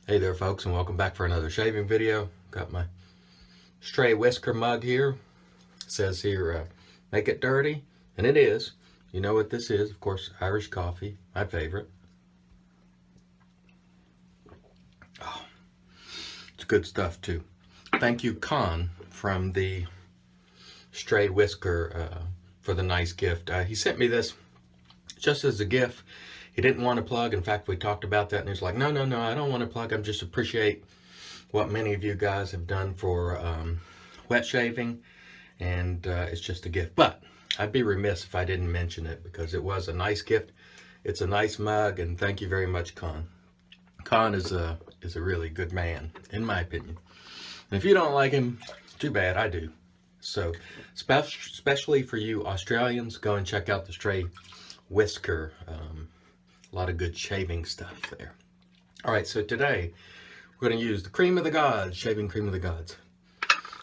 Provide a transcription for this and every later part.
Hey there folks, and welcome back for another shaving video. Got my stray whisker mug here. It says here, make it dirty, and it is. You know what this is, of course, Irish coffee, my favorite. Oh, it's good stuff too. Thank you, Con, from the Stray Whisker for the nice gift. He sent me this just as a gift. He didn't want to plug. In fact, we talked about that, and he's like, no, I don't want to plug. I just appreciate what many of you guys have done for wet shaving, and it's just a gift. But I'd be remiss if I didn't mention it because it was a nice gift. It's a nice mug, and thank you very much, Con. Con is a really good man, in my opinion. And if you don't like him, too bad, I do. So, especially for you Australians, go and check out the Stray Whisker. A lot of good shaving stuff there. All right, so today we're going to use the cream of the gods, shaving cream of the gods,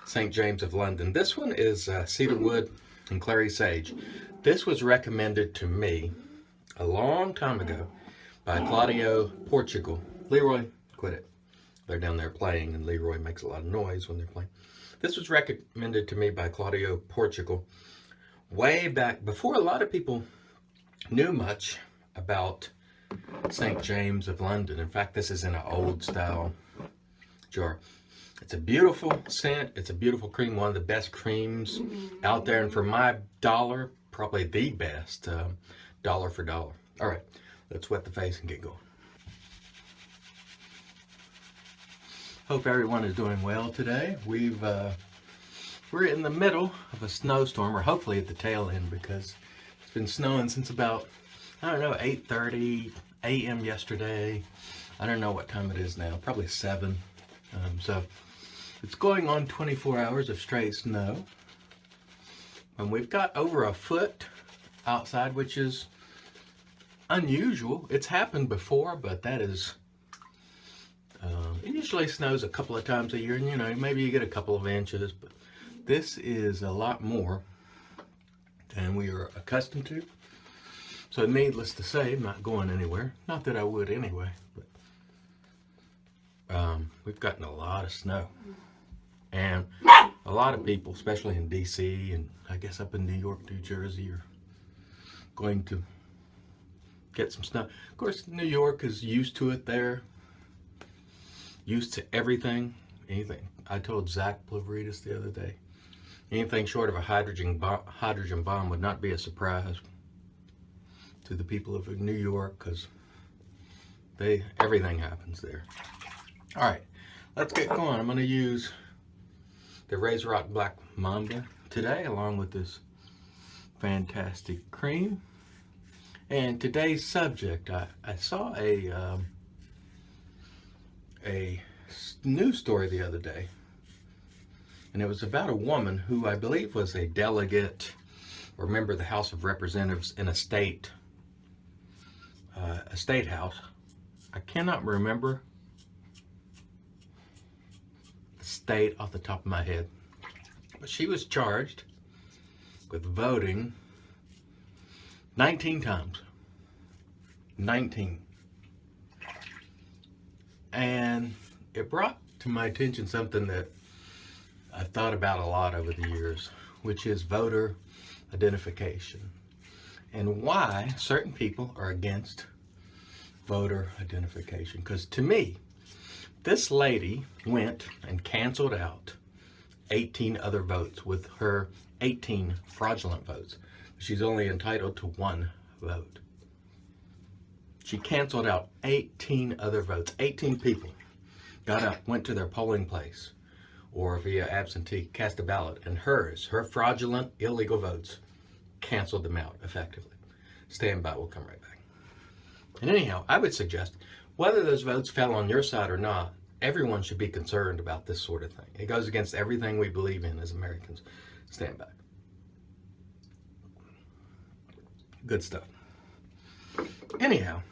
St. James of London. This one is cedarwood and clary sage. This was recommended to me a long time ago by Claudio, Portugal. Leroy, quit it. They're down there playing, and Leroy makes a lot of noise when they're playing. This was recommended to me by Claudio, Portugal, way back before a lot of people knew much about St. James of London. In fact, this is in an old style jar. It's a beautiful scent. It's a beautiful cream, one of the best creams out there. And for my dollar, probably the best, dollar for dollar. All right, let's wet the face and get going. Hope everyone is doing well today. We're in the middle of a snowstorm, or hopefully at the tail end, because it's been snowing since about, I don't know, 8:30 a.m. yesterday. I don't know what time it is now, probably 7. So it's going on 24 hours of straight snow. And we've got over a foot outside, which is unusual. It's happened before, but that is, it usually snows a couple of times a year, and you know, maybe you get a couple of inches, but this is a lot more than we are accustomed to. So needless to say, I'm not going anywhere. Not that I would anyway, but we've gotten a lot of snow. And a lot of people, especially in DC and I guess up in New York, New Jersey, are going to get some snow. Of course, New York is used to it there. Used to everything. Anything. I told Zach Plavridis the other day, anything short of a hydrogen bomb would not be a surprise to the people of New York, because everything happens there. All right, let's get going. I'm going to use the Razor Rock Black Mamba today, along with this fantastic cream. And today's subject, I saw a news story the other day, and it was about a woman who I believe was a delegate or member of the House of Representatives in a state house. I cannot remember the state off the top of my head, but she was charged with voting 19 times. 19. And it brought to my attention something that I've thought about a lot over the years, which is voter identification, and why certain people are against voter identification. Because to me, this lady went and canceled out 18 other votes with her 18 fraudulent votes. She's only entitled to 1 vote. She canceled out 18 other votes. 18 people got up, went to their polling place, or via absentee, cast a ballot, and her fraudulent, illegal votes canceled them out effectively. Stand by, we'll come right back. And anyhow, I would suggest, whether those votes fell on your side or not, everyone should be concerned about this sort of thing. It goes against everything we believe in as Americans. Stand back. Good stuff. Anyhow,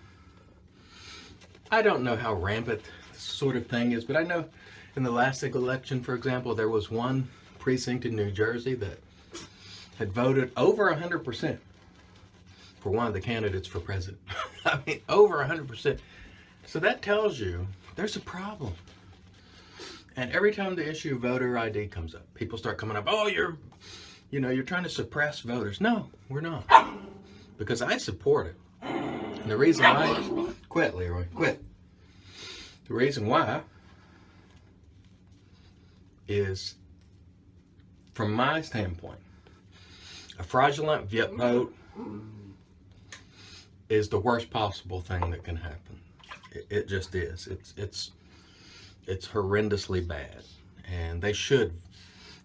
I don't know how rampant this sort of thing is, but I know in the last election, for example, there was one precinct in New Jersey that had voted over 100% for one of the candidates for president. I mean, over 100%. So that tells you there's a problem. And every time the issue of voter ID comes up, people start coming up, oh, you're trying to suppress voters. No, we're not. Because I support it. And the reason why, quit, Leroy, quit. The reason why is, from my standpoint, a fraudulent vote is the worst possible thing that can happen. It just is. It's horrendously bad, and they should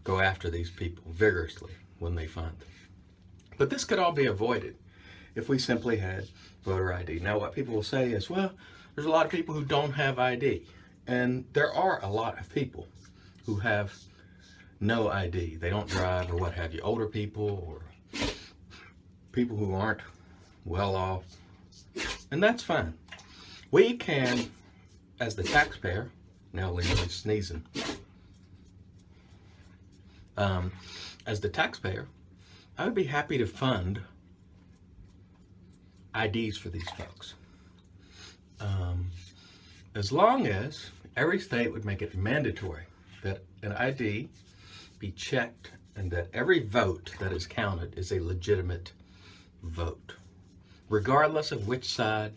go after these people vigorously when they find them. But this could all be avoided if we simply had voter ID. Now, what people will say is, well, there's a lot of people who don't have ID, and there are a lot of people who have no ID. They don't drive or what have you. Older people or people who aren't well off, and that's fine. We can, as the taxpayer, now Leroy's sneezing, as the taxpayer, I would be happy to fund IDs for these folks. As long as every state would make it mandatory that an ID be checked and that every vote that is counted is a legitimate vote, regardless of which side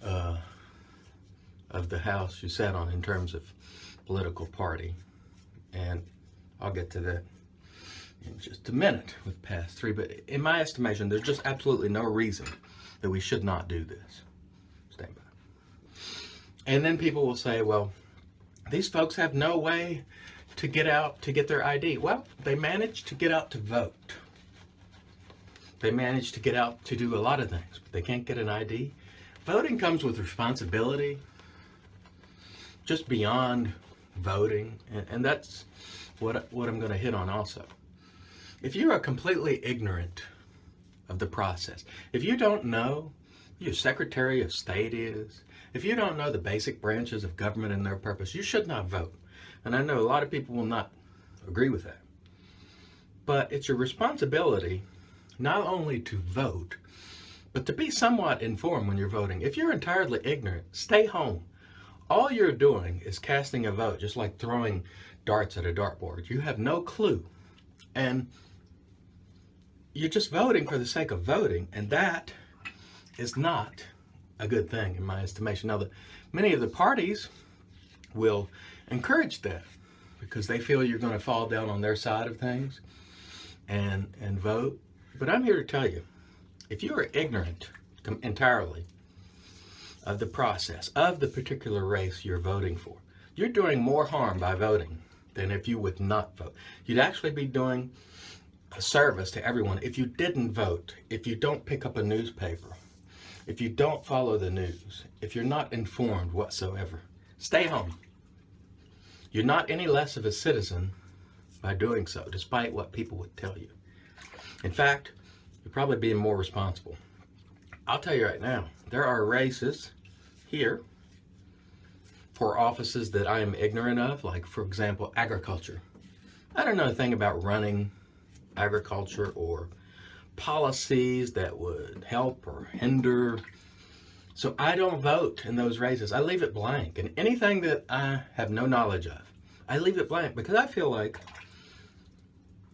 of the house you sat on in terms of political party. And I'll get to that in just a minute with pass 3, but in my estimation, there's just absolutely no reason that we should not do this. Stand by. And then people will say, well, these folks have no way to get out to get their ID. Well, they managed to get out to vote. They managed to get out to do a lot of things, but they can't get an ID. Voting comes with responsibility, just beyond voting, and that's what I'm going to hit on also. If you are completely ignorant of the process, if you don't know who your Secretary of State is, if you don't know the basic branches of government and their purpose, you should not vote. And I know a lot of people will not agree with that. But it's your responsibility not only to vote, but to be somewhat informed when you're voting. If you're entirely ignorant, stay home. All you're doing is casting a vote, just like throwing darts at a dartboard. You have no clue. And you're just voting for the sake of voting, and that is not a good thing in my estimation. Now, many of the parties will encourage that because they feel you're going to fall down on their side of things and vote. But I'm here to tell you, if you are ignorant entirely of the process, of the particular race you're voting for, you're doing more harm by voting than if you would not vote. You'd actually be doing a service to everyone if you didn't vote, if you don't pick up a newspaper, if you don't follow the news, if you're not informed whatsoever. Stay home. You're not any less of a citizen by doing so, despite what people would tell you. In fact, you're probably being more responsible. I'll tell you right now, there are races here for offices that I am ignorant of, like, for example, agriculture. I don't know a thing about running agriculture or policies that would help or hinder. So I don't vote in those races. I leave it blank. And anything that I have no knowledge of, I leave it blank because I feel like,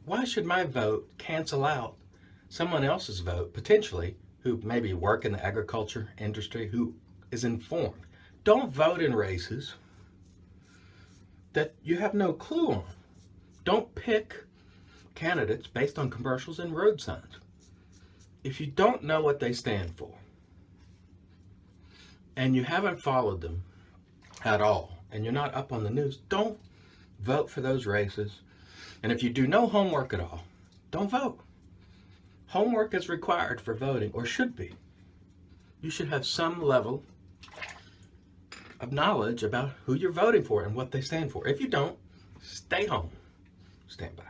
why should my vote cancel out someone else's vote, potentially, who maybe work in the agriculture industry, who is informed? Don't vote in races that you have no clue on. Don't pick candidates based on commercials and road signs. If you don't know what they stand for, and you haven't followed them at all, and you're not up on the news, don't vote for those races. And if you do no homework at all, don't vote. Homework is required for voting, or should be. You should have some level of knowledge about who you're voting for and what they stand for. If you don't, stay home. Stand by.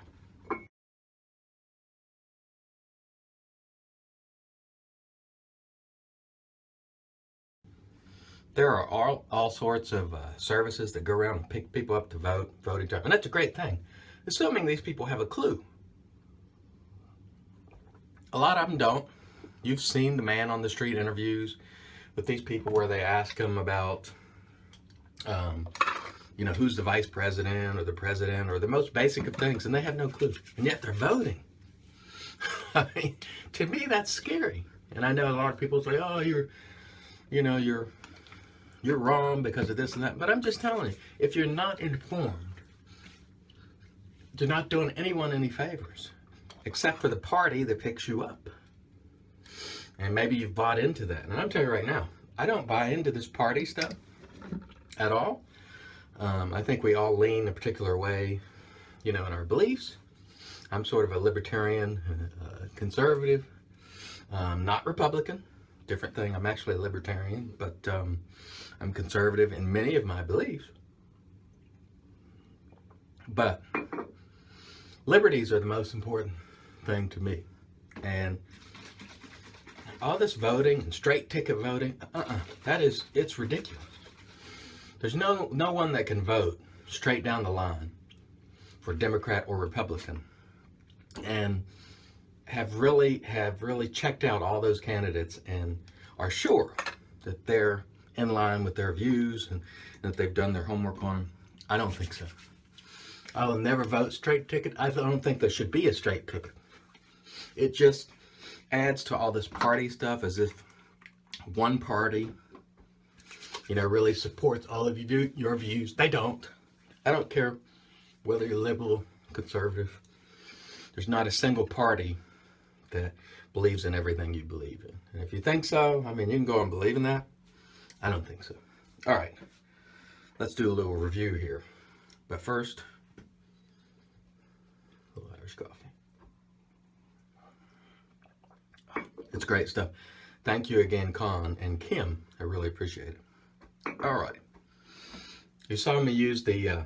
There are all sorts of services that go around and pick people up to vote, voting time. And that's a great thing, assuming these people have a clue. A lot of them don't. You've seen the man on the street interviews with these people where they ask them about, you know, who's the vice president or the president or the most basic of things, and they have no clue, and yet they're voting. I mean, to me, that's scary. And I know a lot of people say, "Oh, you're wrong because of this and that." But I'm just telling you, if you're not informed, you're not doing anyone any favors, except for the party that picks you up. And maybe you've bought into that. And I'm telling you right now, I don't buy into this party stuff at all. I think we all lean a particular way, you know, in our beliefs. I'm sort of a libertarian, conservative, not Republican. Different thing. I'm actually a libertarian, but I'm conservative in many of my beliefs. But liberties are the most important thing to me. And all this voting and straight ticket voting, it's ridiculous. There's no one that can vote straight down the line for Democrat or Republican and have really checked out all those candidates and are sure that they're in line with their views and that they've done their homework on them. I don't think so. I will never vote straight ticket. I don't think there should be a straight ticket. It just adds to all this party stuff as if one party, you know, really supports all of your views. They don't. I don't care whether you're liberal, conservative. There's not a single party that believes in everything you believe in. And if you think so, I mean, you can go and believe in that. I don't think so. All right. Let's do a little review here. But first, a little Irish coffee. It's great stuff. Thank you again, Con and Kim. I really appreciate it. All right. You saw me use the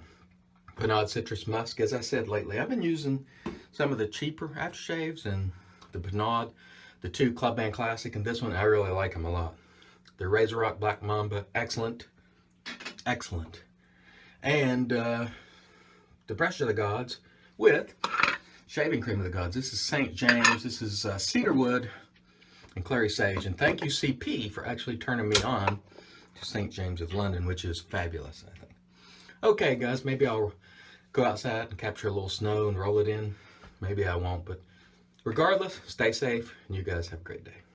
Pinaud Citrus Musk. As I said lately, I've been using some of the cheaper aftershaves and the Pinaud, the two Club Band Classic, and this one, I really like them a lot. The Razor Rock Black Mamba, excellent. Excellent. And the Brush of the Gods with Shaving Cream of the Gods. This is St. James. This is cedarwood and clary sage. And thank you, CP, for actually turning me on to St. James of London, which is fabulous, I think. Okay, guys, maybe I'll go outside and capture a little snow and roll it in. Maybe I won't, but regardless, stay safe, and you guys have a great day.